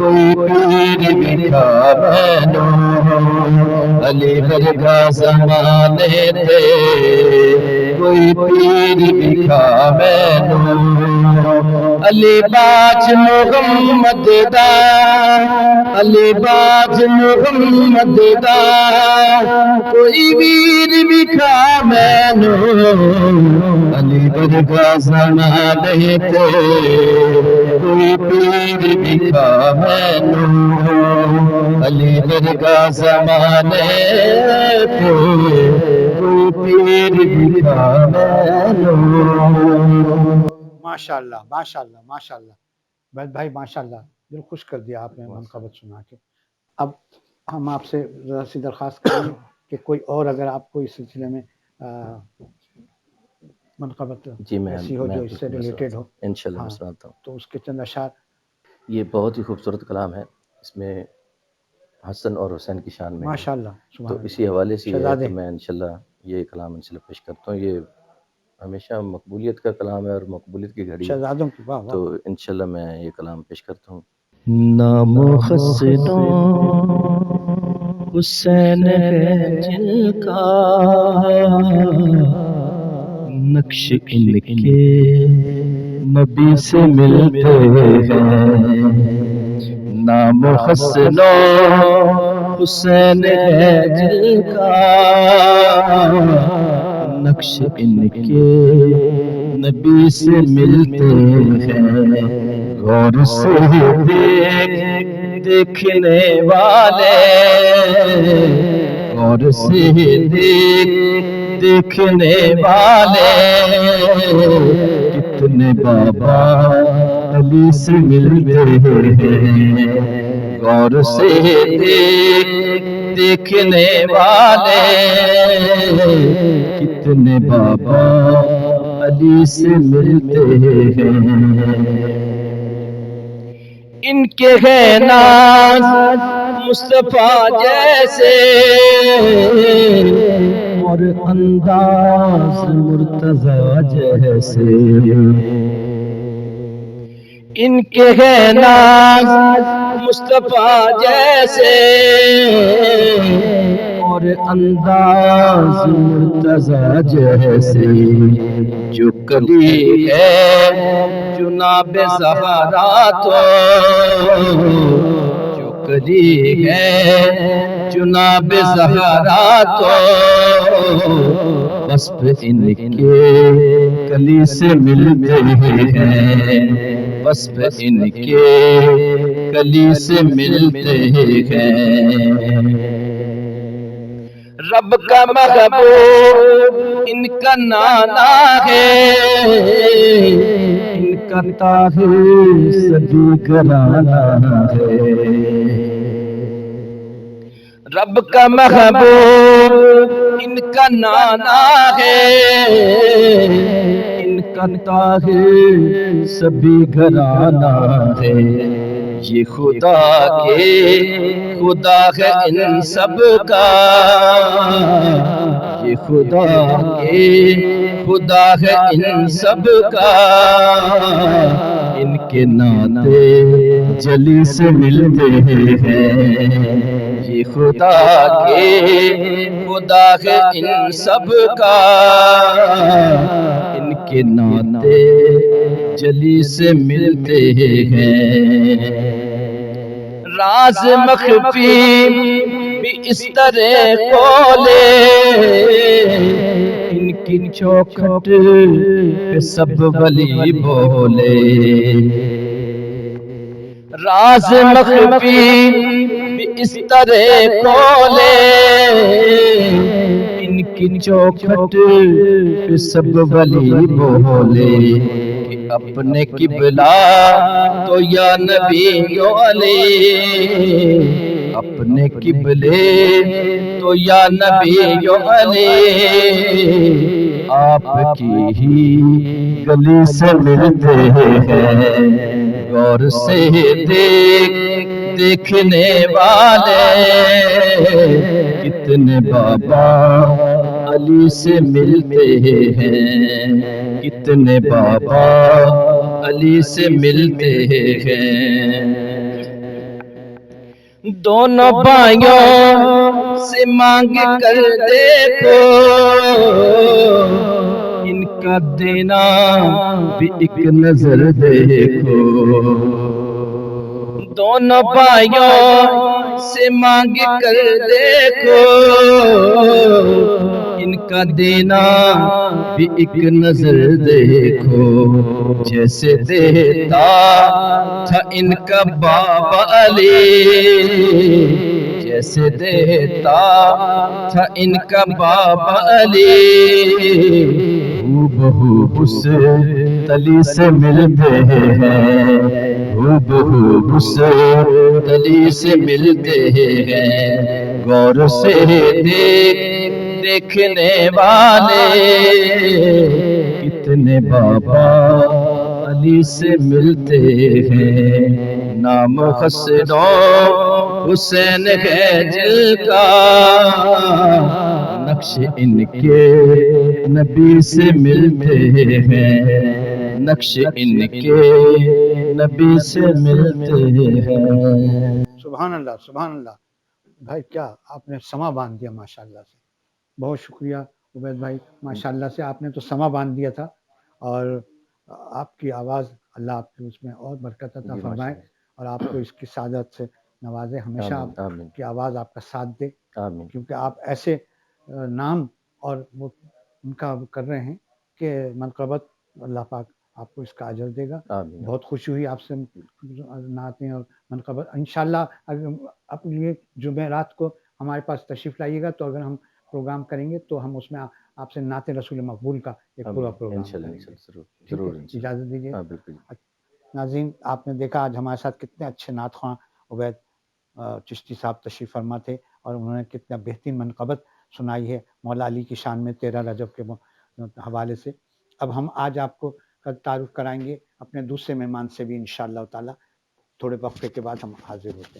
کوئی پیر دکھا مینوں علی ورگا زمانے تے کوئی پیر دکھا مینوں علی باج محمد دا علی باج محمد دا کوئی ویر دکھا مینوں علی ورگا زمانے تے کوئی پیر دکھا مینوں علی ورگا زمانے تے کوئی پیر دکھا مینوں. ماشاءاللہ ماشاءاللہ ماشاءاللہ بیت بھائی ماشاءاللہ دل خوش کر دیا آپ نے منقبت سنا کے. اب ہم آپ سے ذرا سی درخواست کریں گے کہ کوئی اور اگر آپ کو اس سلسلے میں منقبت جی میں ایسی ہو جو اس سے ریلیٹڈ ہو انشاءاللہ میں سناتا ہوں. تو اس کے چند اشعار. یہ بہت ہی خوبصورت کلام ہے، اس میں حسن اور حسین کی شان میں ہے. ماشاءاللہ تو سبحان اللہ. اسی حوالے سے یہ ہے شہزادے. کہ میں انشاءاللہ یہ کلام انشاءاللہ پیش کرتا ہوں. یہ ہمیشہ مقبولیت کا کلام ہے اور مقبولیت کی گھڑی ہے، شہزادوں کی واہ واہ. تو انشاءاللہ میں یہ کلام پیش کرتا ہوں. نام حسنوں حسین ہے جن کا نقش ان کے نبی سے ملتے ہیں. نام حسنوں حسین ہے جن کا نقش ان کے نبی سے ملتے ہیں. غور سے دیکھ دیکھنے والے غور سے دیکھ دیکھنے والے کتنے بابا علی سے ملتے ہیں. غور سے دیکھ دیکھنے والے کتنے بابا علی سے ملتے ہیں. ان کے ہے ناز مصطفیٰ جیسے اور انداز مرتضیٰ جیسے. ان کے ہے ناز مصطفیٰ جیسے اور انداز مرتضیٰ جیسے. جو کلی ہے جناب زہرا تو جو کلی ہے جناب زہرا تو بس ان کے کلی سے ملتے ہیں. بس ان کے کلی سے ملتے ہیں. رب کا محبوب ان کا نانا ہے ان کا طاہر صدیق گھرانہ ہے. رب کا محبوب ان کا نانا ہے ان کا طاہر سبھی گھرانہ ہے. یہ خدا ہے ان سب کا یہ خدا ہے ان سب کا. ان کے ناطے جلی سے ملتے ہیں. یہ خدا ہے ان سب کا. ان کے ناطے جلی سے ملتے ہیں. راز مخفی بھی اس طرح کھولے ان کی چوکھٹ پہ سب ولی بولے. راز مخفی بھی اس طرح کھولے ان کی چوکھٹ پہ سب ولی بولے. اپنے قبلہ تو یا نبی علی اپنے قبلے تو یا نبی علی آپ کی ہی گلی سے ملتے ہیں. غور سے دیکھنے والے کتنے بابا علی سے ملتے ہیں. کتنے بابا علی سے ملتے ہیں. دونوں بھائیوں سے مانگ کر دیکھو ان کا دینا بھی ایک نظر دیکھو دونوں بھائیوں سے مانگ کر دیکھو ان کا دینا بھی ایک نظر دیکھو جیسے دیتا تھا ان کا بابا علی جیسے دیتا تھا ان کا بابا علی ہو بہو اس تلی سے ملتے ہیں ہو بہو اس تلی سے ملتے ہیں غور سے دیکھنے والے کتنے بابا علی سے ملتے ہیں نام حسن و حسین ہے جل کا نقش ان کے نبی سے ملتے ہیں نقش ان کے نبی سے ملتے ہیں سبحان اللہ سبحان اللہ بھائی، کیا آپ نے سما باندھ دیا ماشاءاللہ سے. بہت شکریہ عبید بھائی، ماشاءاللہ سے آپ نے تو سما باندھ دیا تھا. اور آپ کی آواز اللہ آپ کی اس میں اور برکت عطا جی، فرمائے اور آپ کو اس کی سعادت سے نوازے. ہمیشہ آمین، آپ آمین، کی آواز آپ کا ساتھ دے، آمین، کیونکہ آپ ایسے نام اور وہ ان کا کر رہے ہیں کہ منقبت اللہ پاک آپ کو اس کا اجر دے گا. آمین. بہت خوشی ہوئی آپ سے نعتیں اور منقبت. انشاءاللہ اب یہ جمعرات کو ہمارے پاس تشریف لائیے گا تو اگر ہم پروگرام کریں گے تو ہم اس میں آپ سے نعت رسول مقبول کا ایک پورا آمین، پروگرام انشاءاللہ کریں گے. انشاءاللہ ضرور ٹھیک ضرور ہے، انشاءاللہ. اجازت دیجیے. ہاں بالکل. ناظرین، آپ نے دیکھا آج ہمارے ساتھ کتنے اچھے نعت خواں عبید چشتی صاحب تشریف فرما تھے اور انہوں نے کتنا بہترین منقبت سنائی ہے مولا علی کی شان میں 13 رجب کے حوالے سے. اب ہم آج آپ کو تعارف کرائیں گے اپنے دوسرے مہمان سے بھی انشاءاللہ تعالی. تھوڑے وقفے کے بعد ہم حاضر ہوتے ہیں.